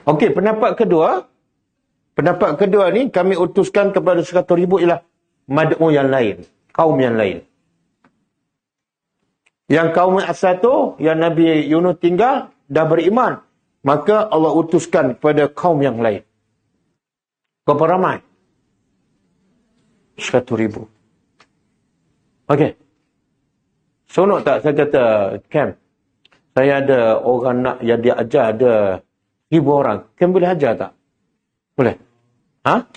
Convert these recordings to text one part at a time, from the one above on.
Okey, pendapat kedua ni kami utuskan kepada 100,000 ialah mad'u yang lain, kaum yang lain. Yang kaum asal tu, yang Nabi Yunus tinggal, dah beriman. Maka Allah utuskan kepada kaum yang lain. Berapa ramai? 100,000. Okey. Sonok tak saya kata, Cam, saya ada orang nak yang dia ajar ada 1,000 orang. Cam boleh ajar tak? Boleh? Ha?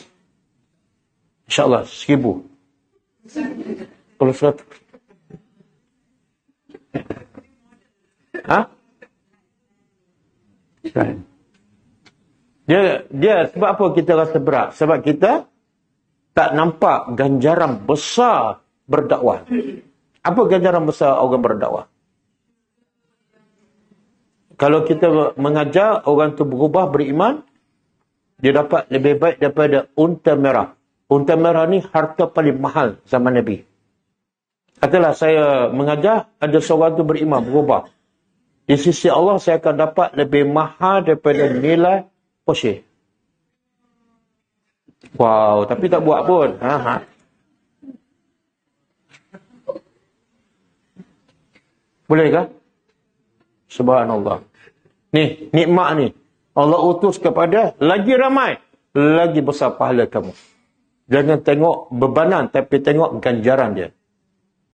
InsyaAllah 1,000. Kalau 100. Ha? Dia sebab apa kita rasa berat? Sebab kita tak nampak ganjaran besar berdakwah. Apa ganjaran besar orang berdakwah? Kalau kita mengajar orang tu berubah, beriman, dia dapat lebih baik daripada unta merah. Unta merah ni harta paling mahal zaman Nabi. Katalah saya mengajar, ada seorang tu beriman, berubah. Di sisi Allah saya akan dapat lebih mahal daripada nilai Porsche. Wow, tapi tak buat pun. Bolehkah? Subhanallah. Ni, nikmat ni. Allah utus kepada lagi ramai, lagi besar pahala kamu. Jangan tengok bebanan, tapi tengok ganjaran dia.